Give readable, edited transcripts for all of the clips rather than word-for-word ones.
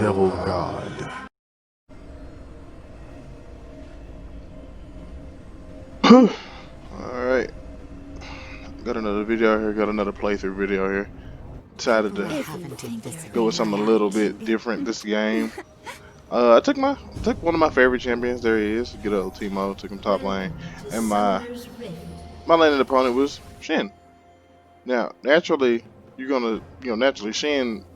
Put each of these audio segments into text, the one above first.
Devil God. Alright, got another video here, got another playthrough video here. Decided to go with something a little bit different this game. I took one of my favorite champions. There he is. Good old Teemo. Took him top lane, and my laning opponent was Shin. Now, naturally, you're gonna naturally Shin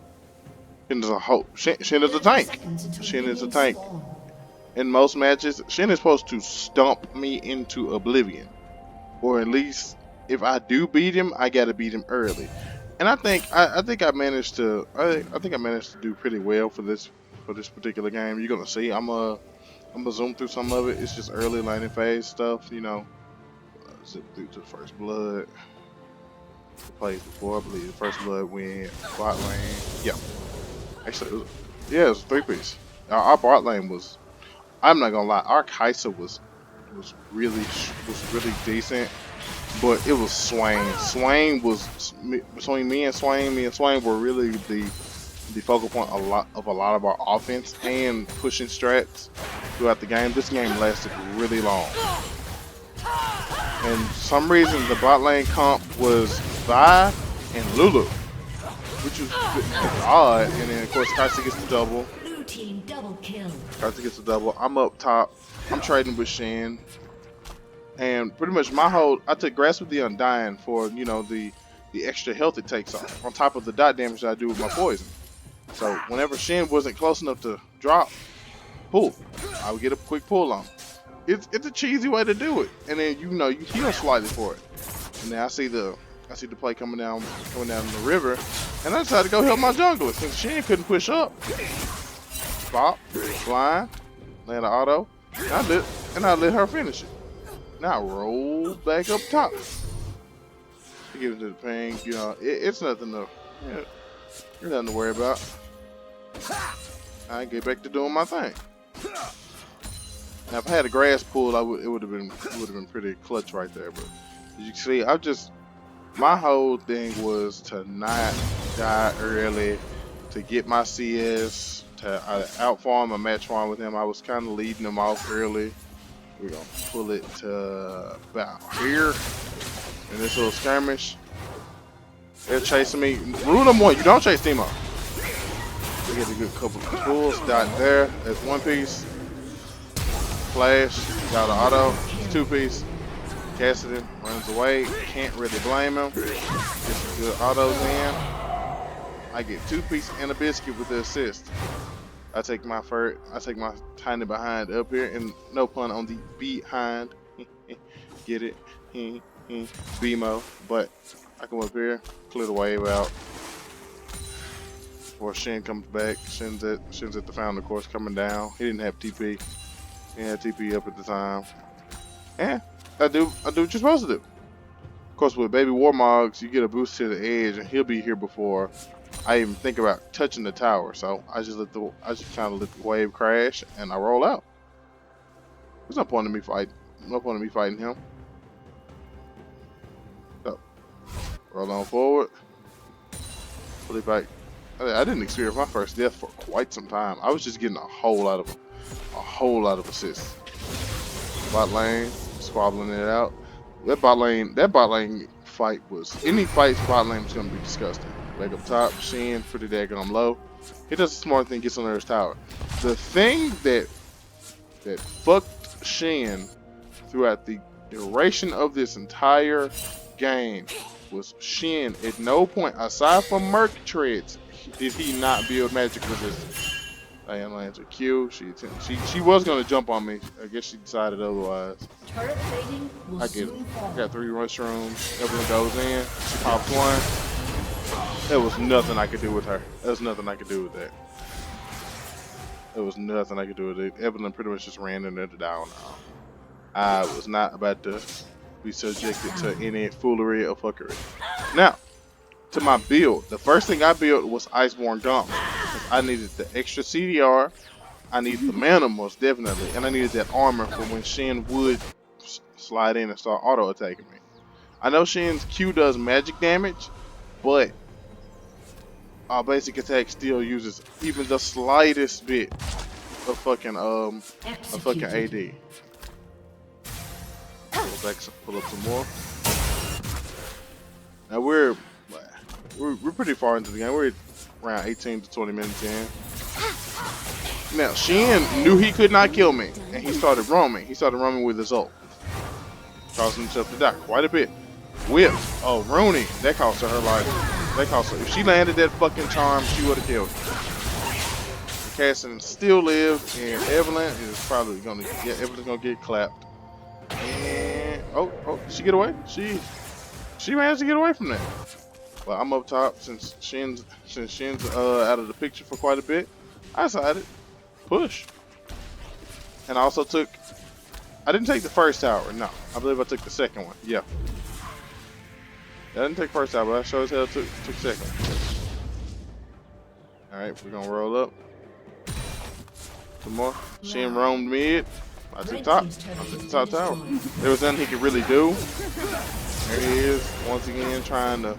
is a Shin is a tank. Shin is a tank. In most matches, Shin is supposed to stomp me into oblivion, or at least if I do beat him, I gotta beat him early. And I think I managed to do pretty well for this particular game. You're gonna see. I'm gonna zoom through some of it. It's just early laning phase stuff, you know. Zip through to the first blood. I played before, I believe the first blood went bot lane. Yeah, actually, it was a 3-piece. Our bot lane was. I'm not gonna lie. Our Kai'Sa was really decent. But it was Swain. Swain was between me and Swain. Me and Swain were really the focal point of a lot of our offense and pushing strats throughout the game. This game lasted really long, and for some reason the bot lane comp was Vi and Lulu, which was odd. And then of course Kai'Sa gets the double. Kai'Sa gets the double. I'm up top. I'm trading with Shin. And pretty much I took Grasp of the Undying for, you know, the extra health it takes off, on top of the dot damage that I do with my poison. So whenever Shin wasn't close enough to drop, pull, I would get a quick pull on. It's a cheesy way to do it. And then you heal slightly for it. And then I see the play coming down the river, and I decided to go help my jungler since Shin couldn't push up. Bop, flying, land an auto, and I let her finish it. Now roll back up top. Get into the ping, you know, it's nothing to, there's nothing to worry about. I get back to doing my thing. Now if I had a grass pool, it would have been pretty clutch right there. But as you can see, my whole thing was to not die early, to get my CS, to outfarm a match farm with him. I was kind of leading him off early. We're gonna pull it to about here in this little skirmish. They're chasing me. Rule number 1, you don't chase Teemo. We get a good couple of pulls. Dot there. That's 1-piece. Flash. Got an auto. It's 2-piece. Cassidy runs away. Can't really blame him. Get some good autos in. I get 2-piece and a biscuit with the assist. I take my tiny behind up here, and no pun on the behind. Get it? BMO. But I come up here, clear the wave out before Shin comes back. Shin's at the fountain, of course, coming down. He didn't have TP. He had TP up at the time. And I do what you're supposed to do. Of course, with Baby Warmogs, you get a boost to the edge, and he'll be here before I even think about touching the tower. So I just kind of let the wave crash, and I roll out. There's no point in me fighting. No point in me fighting him. So roll on forward. Fully back. I didn't experience my first death for quite some time. I was just getting a whole lot of assists. Bot lane, squabbling it out. That bot lane fight was, any fight bot lane was gonna be disgusting. Back up top, Shin pretty daggone low. He does a smart thing, gets under his tower. The thing that fucked Shin throughout the duration of this entire game was Shin at no point, aside from Merc Treads, did he not build magic resistance. I lands a Q. She was gonna jump on me. I guess she decided otherwise. I get it. I got 3 mushrooms. Evelyn goes in. She pops 1. There was nothing I could do with her. There was nothing I could do with that. There was nothing I could do with it. Evelyn pretty much just ran in there to die now. I was not about to be subjected to any foolery or fuckery. Now, to my build. The first thing I built was Iceborne Gauntlet. I needed the extra CDR. I needed the mana most definitely. And I needed that armor for when Shin would slide in and start auto attacking me. I know Shin's Q does magic damage, but our basic attack still uses even the slightest bit of fucking AD. Pull up some more. Now we're pretty far into the game. We're around 18 to 20 minutes in. Now Shen knew he could not kill me, and he started roaming. He started roaming with his ult, causing himself to die quite a bit. Whip. Oh, Rooney. That cost her life. That cost her. If she landed that fucking charm, she would have killed her. Cassidy still lives, and Evelyn is probably gonna get. Evelyn's gonna get clapped. And oh, did she get away? She managed to get away from that. Well, I'm up top since Shen's out of the picture for quite a bit. I decided push, and I also took. I didn't take the first tower. No, I believe I took the second one. Yeah. I didn't take first tower, but I sure as hell took second. Alright, we're gonna roll up. Some more. Shen roamed mid. I took top. I took the top tower. There was nothing he could really do. There he is, once again trying to.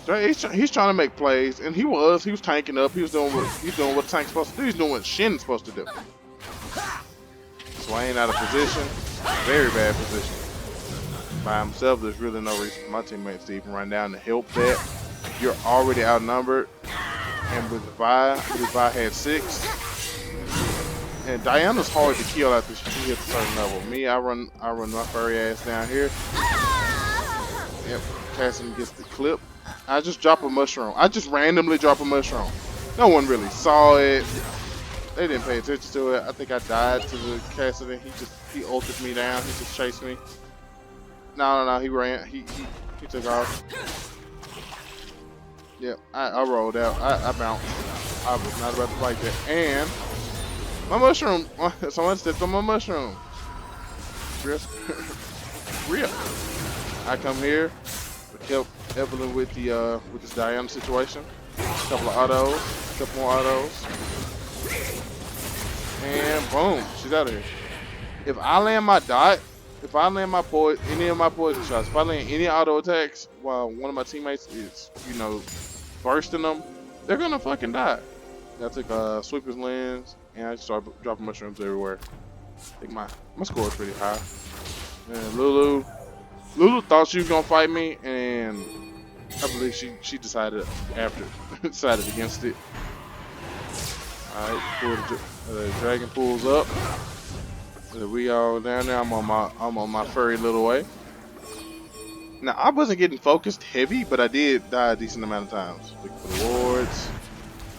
He's trying to make plays, and he was tanking up. He was doing what Tank's supposed to do. He's doing what Shen's supposed to do. Swain out of position, very bad position. By himself, there's really no reason for my teammates to even run down to help that. You're already outnumbered, and with Vi had 6. And Diana's hard to kill after she hits a certain level. Me, I run my furry ass down here. Yep, Cassidy gets the clip. I just drop a mushroom. I just randomly drop a mushroom. No one really saw it. They didn't pay attention to it. I think I died to the Cassidy. He ulted me down. He just chased me. No, he ran. He took off. Yep, I rolled out. I bounced. I was not about to fight that. And my mushroom. Someone stepped on my mushroom. Real. I come here. Help Evelyn with this Diana situation. A couple of autos. A couple more autos. And boom, she's out of here. If I land my dot, if I land any of my poison shots, if I land any auto attacks while one of my teammates is, bursting them, they're gonna fucking die. I took Sweeper's Lens, and I just started dropping mushrooms everywhere. I think my score is pretty high. And Lulu thought she was gonna fight me, and I believe she decided against it. Alright, the dragon pulls up. We all down there. I'm on my furry little way. Now I wasn't getting focused heavy, but I did die a decent amount of times. Look for the wards.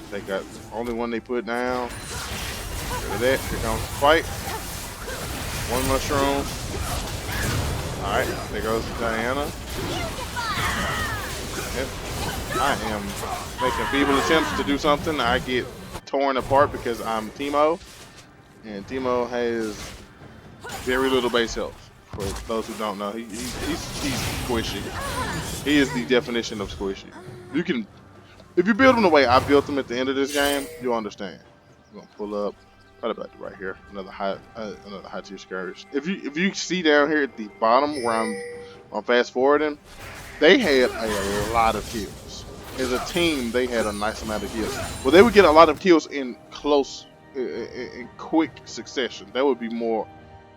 They got only one they put down. Look at that. Here comes the fight. One mushroom. Alright, there goes Diana. If I am making feeble attempts to do something, I get torn apart because I'm Teemo. And Teemo has very little base health. For those who don't know, he's squishy. He is the definition of squishy. If you build him the way I built him at the end of this game, you'll understand. I'm gonna pull up. Right here, another high tier skirmish. If you see down here at the bottom where I'm fast forwarding, they had a lot of kills. As a team, they had a nice amount of kills. Well, they would get a lot of kills in quick succession. That would be more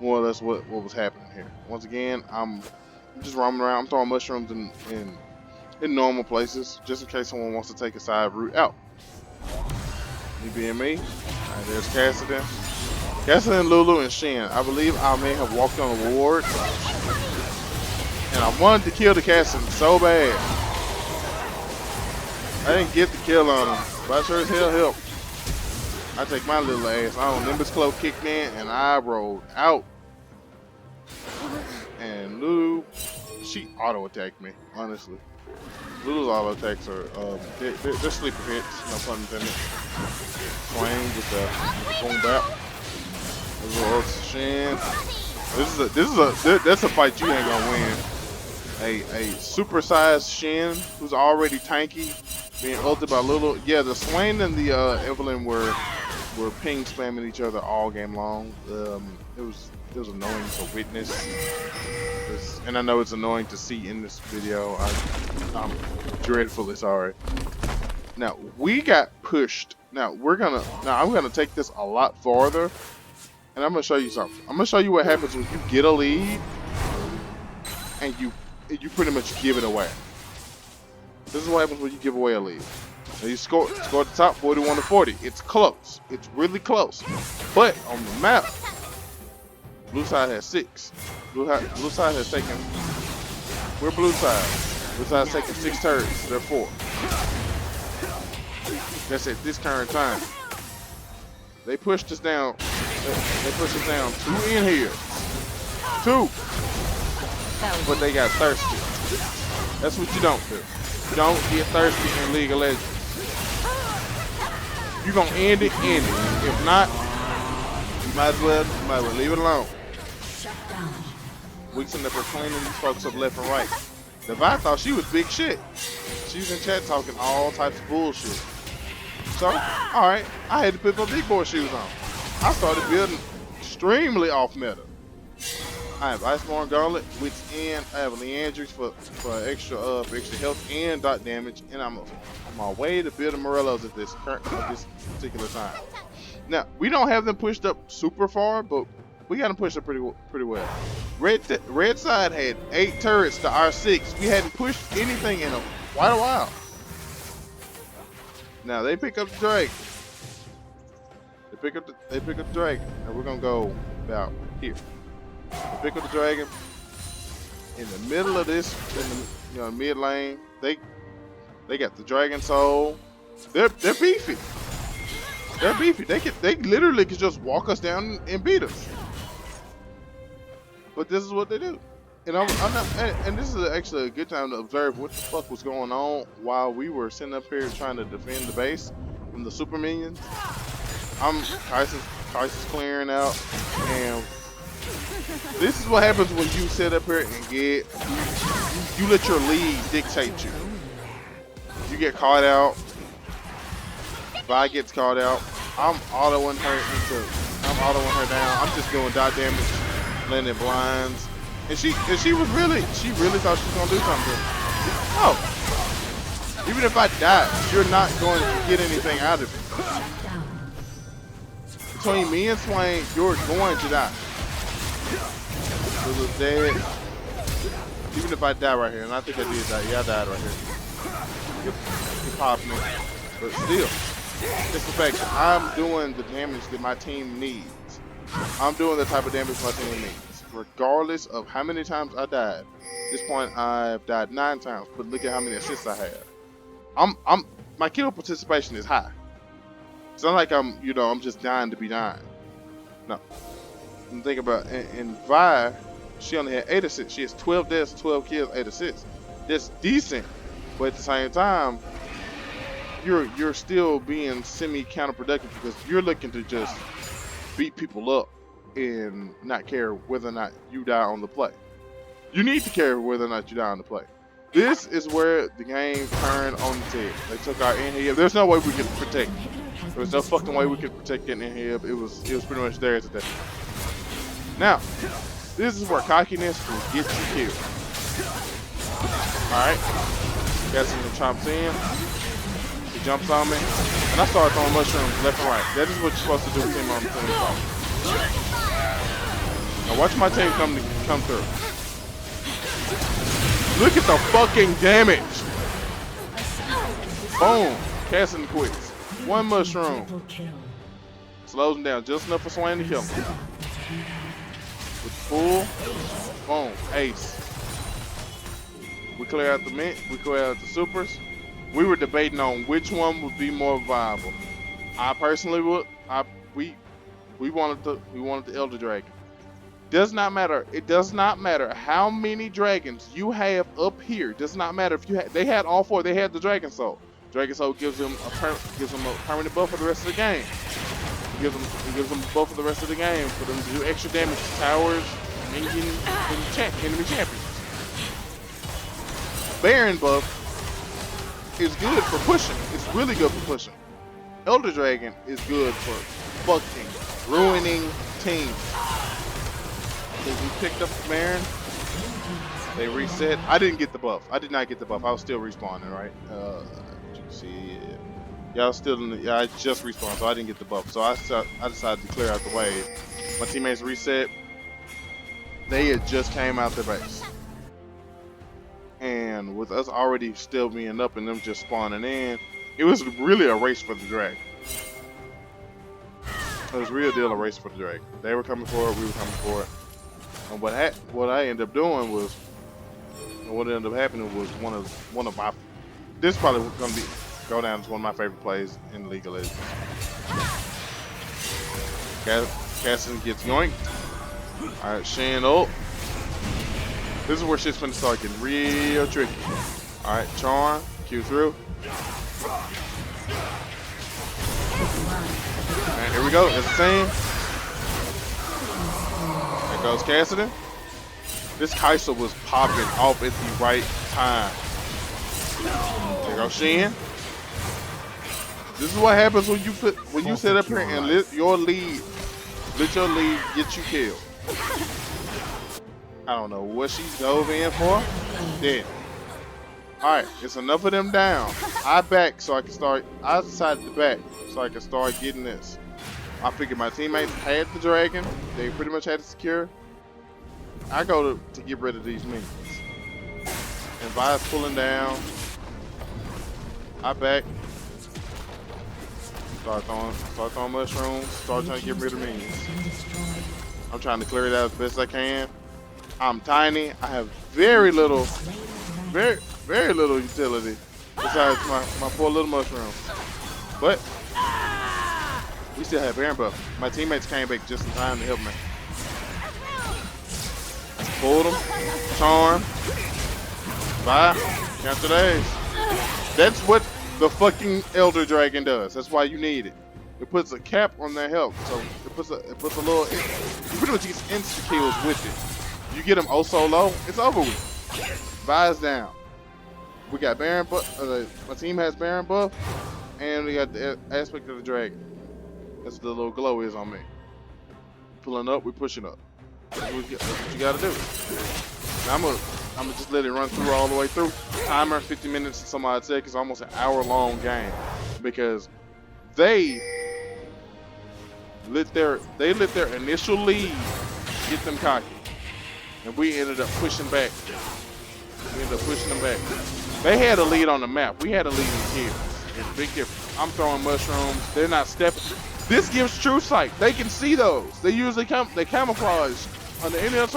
or less what was happening here. Once again, I'm just roaming around. I'm throwing mushrooms in normal places, just in case someone wants to take a side route out. Me being me. Alright, there's Cassidy. Cassidy and Lulu and Shen. I believe I may have walked on a ward. And I wanted to kill the Cassidy so bad. I didn't get the kill on him, but I sure as hell helped. I take my little ass on. Nimbus Cloak kicked in and I rolled out. And Lulu, she auto attacked me, honestly. Lulu's auto attacks are they're sleeper hits, no pun intended. Swing with the boom bap. Shen. That's a fight you ain't gonna win. A supersized Shen who's already tanky, being ulted by Lulu. Yeah, the Swain and the Evelyn were ping spamming each other all game long. It was annoying to witness. And I know it's annoying to see in this video. I'm dreadfully sorry. Now we got pushed. Now I'm gonna take this a lot farther, and I'm gonna show you something. I'm gonna show you what happens when you get a lead and you pretty much give it away. This is what happens when you give away a lead. Now you score at the top, 41-40. It's close. It's really close. But on the map, blue side has 6. Blue side has taken. We're blue side. Blue side has taken 6 turrets. They're 4. That's at this current time. They pushed us down. They pushed us down 2 in here. 2. But they got thirsty. That's what you don't do. You don't get thirsty in League of Legends. You're gonna end it, end it. If not, you might as well leave it alone. We sitting up here cleaning these folks up left and right. Devi thought she was big shit. She's in chat talking all types of bullshit. So, alright, I had to put my big boy shoes on. I started building extremely off meta. I have Iceborne Gauntlet, which and I have Leandrix for extra health and dot damage, and I'm on my way to building Morellos at this particular time. Now we don't have them pushed up super far, but we got them pushed up pretty well. Red side had 8 turrets to our 6. We hadn't pushed anything in quite a while. Now they pick up the dragon. They pick up the dragon, and we're gonna go about here. They pick up the dragon in the middle of this, in the mid lane. They got the dragon soul. They're beefy. They're beefy. They literally could just walk us down and beat us. But this is what they do. And and this is actually a good time to observe what the fuck was going on while we were sitting up here trying to defend the base from the super minions. Kai'Sa's clearing out, and this is what happens when you sit up here and you let your lead dictate you. You get caught out. Vi gets caught out. I'm autoing her down. I'm just doing dot damage, landing blinds. And she really thought she was gonna do something. Oh, even if I die, you're not going to get anything out of it. Between me and Swain, you're going to die. It was dead. Even if I die right here, and I think I did die. Yeah, I died right here. You popped me. But still, it's the fact that I'm doing the damage that my team needs. I'm doing the type of damage my team needs. Regardless of how many times I died. At this point, I've died 9 times, but look at how many assists I have. My kill participation is high. It's not like I'm just dying to be dying. No. And think about in Vi, she only had 8 assists. She has 12 deaths, 12 kills, 8 assists. That's decent, but at the same time, you're still being semi-counterproductive because you're looking to just beat people up and not care whether or not you die on the play. You need to care whether or not you die on the play. This is where the game turned on its head. They took our inhib. There's no way we could protect. There was no fucking way we could protect an inhib. It was pretty much there today. Now, this is where cockiness will get you killed. Alright. Got some chomps in. He jumps on me. And I start throwing mushrooms left and right. That is what you're supposed to do with him on the team. Now watch my team come through. Look at the fucking damage. Boom. Casting quits. 1 mushroom. Slows him down just enough for Swain to kill him. With full, boom, ace. We clear out the mint, we clear out the supers. We were debating on which one would be more viable. I personally would. We wanted the Elder Dragon. Does not matter. It does not matter how many dragons you have up here. Does not matter if you had. They had all 4. They had the Dragon Soul. Dragon Soul gives them a permanent buff for the rest of the game. It gives them a buff for the rest of the game for them to do extra damage to towers, minions, and enemy champions. Baron buff is good for pushing. It's really good for pushing. Elder Dragon is good for fucking ruining teams. Because we picked up the Baron, they reset. I didn't get the buff. I did not get the buff. I was still respawning, right? You can see it. Y'all still in the, yeah, I just respawned, so I didn't get the buff. So I decided to clear out the wave. My teammates reset. They had just came out their base. And with us already still being up and them just spawning in, it was really a race for the dragon. It was a real deal a race for the dragon. They were coming for it, we were coming for it. And what I ended up doing was, what ended up happening was one of my, this is probably gonna go down as one of my favorite plays in League of Legends. Cassidy gets yoinked. Alright, Shen ult. This is where shit's gonna start getting real tricky. Alright, Charm, Q through. And here we go, it's the same. There goes Cassidy. This Kai'Sa was popping off at the right time. There goes Shen. This is what happens when you sit up here and let your lead get you killed. I don't know what she dove in for. Dead. Alright, it's enough of them down. I decided to back so I can start getting this. I figured my teammates had the dragon. They pretty much had it secure. I go to get rid of these minions. And Vi's pulling down. I back. Start throwing mushrooms. Start trying to get rid of minions. I'm trying to clear it out as best I can. I'm tiny. I have very little utility besides my poor little mushrooms. But we still have Baron buff. My teammates came back just in time to help me. Pulled them. Charm. Bye. Cancel days. That's what the fucking Elder Dragon does. That's why you need it. It puts a cap on their health. So it puts a little, you pretty much get insta kills with it. You get them oh so low, it's over with. Vi's down. We got Baron buff. My team has Baron buff, and we got the aspect of the dragon. That's what the little glow is on me. Pulling up, we pushing up. That's what you gotta do. Now I'm gonna just let it run through all the way through. Timer 50 minutes and some odd seconds, almost an hour-long game, because they let their initial lead get them cocky, and we ended up pushing back. We ended up pushing them back. They had a lead on the map. We had a lead in kills. It's a big difference. I'm throwing mushrooms. They're not stepping. This gives true sight. They can see those. They usually they camouflage. Under any other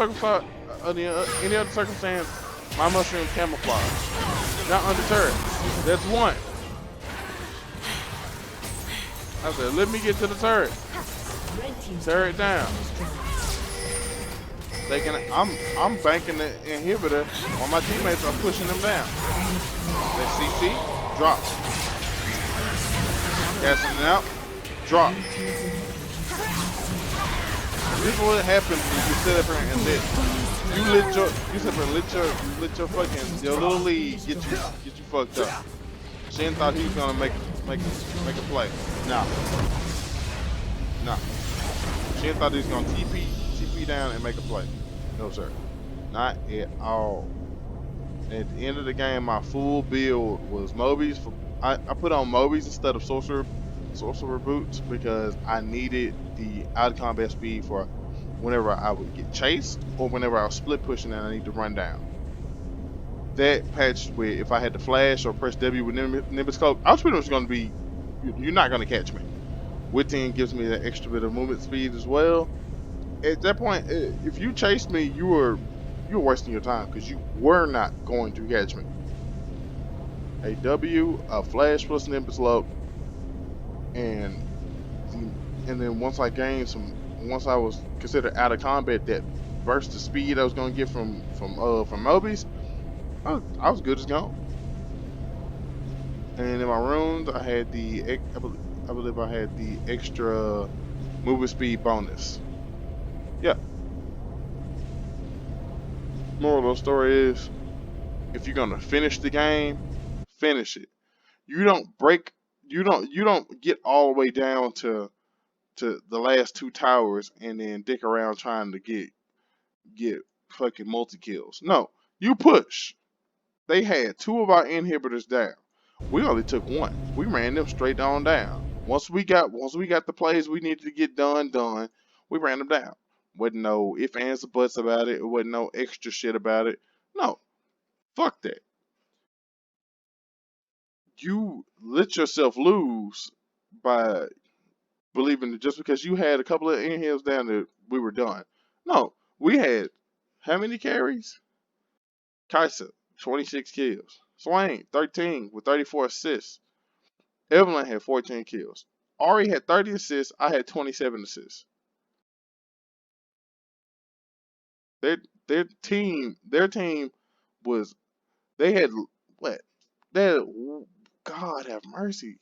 circumstance, my mushroom camouflage. Not under turret. That's one. I said, let me get to the turret. Turret down. They can. I'm banking the inhibitor while my teammates are pushing them down. That CC drop. Casting it out. Drop. This is what happens when you sit up here and let your little lead get you fucked up. Shen thought he was gonna make a play. Nah. Shen thought he was gonna TP down and make a play. No sir. Not at all. At the end of the game, my full build was Mobies. I put on Mobies instead of Sorcerer boots because I needed the out of combat speed for whenever I would get chased or whenever I was split pushing and I need to run down. That patched with if I had to flash or press W with Nimbus Cloak, I was pretty much going to be, you're not going to catch me. Witting gives me that extra bit of movement speed as well. At that point, if you chased me, you were wasting your time because you were not going to catch me. A W, a flash plus Nimbus Cloak, and then once I was considered out of combat, that burst of speed I was gonna get from Mobies, I was good as gone. And in my runes, I had I believe I had the extra movement speed bonus. Yeah. Moral of the story is, if you're gonna finish the game, finish it. You don't get all the way down to the last two towers and then dick around trying to get fucking multi kills. No, you push. They had two of our inhibitors down. We only took one. We ran them straight on down. Once we got the plays we needed to get done, we ran them down. Wasn't no ifs, ands, or buts about it. It wasn't no extra shit about it. No, fuck that. You let yourself lose by believing that just because you had a couple of inhales down that we were done. No, we had how many carries? Kaisa, 26 kills. Swain, 13 with 34 assists. Evelyn had 14 kills. Ari had 30 assists. I had 27 assists. Their their team was they had what? They had, God have mercy.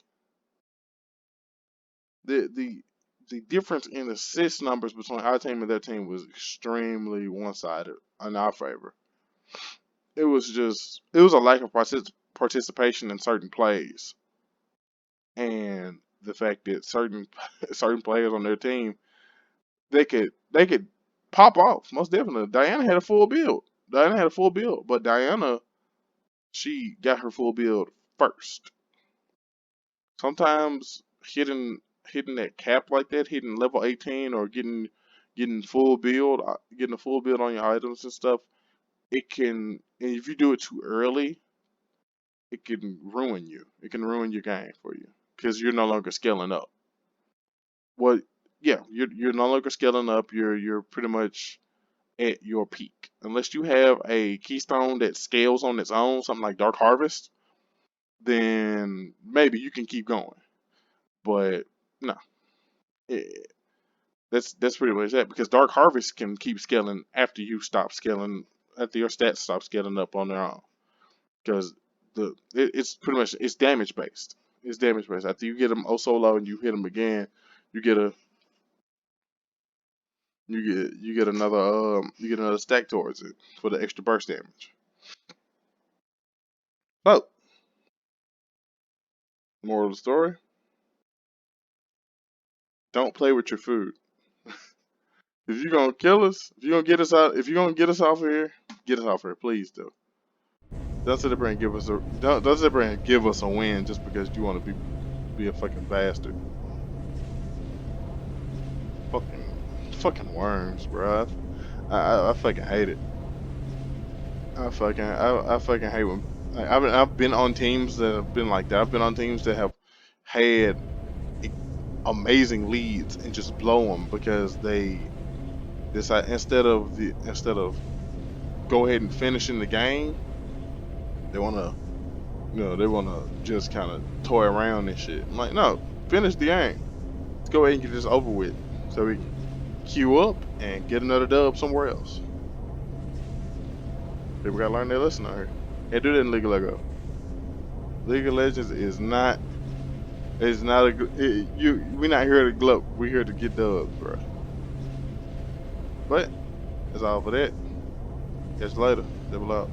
The difference in assist numbers between our team and their team was extremely one-sided in our favor. It was a lack of participation in certain plays, and the fact that certain players on their team they could pop off most definitely. Diana had a full build. But Diana she got her full build first. Sometimes hitting that cap like that, hitting level 18 or getting full build, getting a full build on your items and stuff, it can, and if you do it too early, it can ruin you. It can ruin your game for you because you're no longer scaling up. Well, yeah, you're no longer scaling up. You're pretty much at your peak. Unless you have a keystone that scales on its own, something like Dark Harvest, then maybe you can keep going. But no, it, that's pretty much that because Dark Harvest can keep scaling after you stop scaling, after your stats stop scaling up on their own. Because it's pretty much it's damage based. It's damage based. After you get them oh so low and you hit them again, you get a you get another stack towards it for the extra burst damage. So, moral of the story: don't play with your food. If you're gonna kill us, if you're gonna get us out, if you're gonna get us off of here, get us off here, please do. Don't sit there and don't sit there and give us a win just because you want to be a fucking bastard. Fucking worms, bro. I fucking hate it. I fucking hate when I've been on teams that have been like that. I've been on teams that have had amazing leads and just blow them because they decide instead of go ahead and finishing the game, they wanna they wanna just kind of toy around and shit. I'm like, no, finish the game. Let's go ahead and get this over with so we can queue up and get another dub somewhere else. People gotta learn their lesson out here. Can't do that in League of Legends. League of Legends is not. It's not a. We're not here to gloat. We're here to get dubs, bro. But that's all for that. Catch you later. Double out.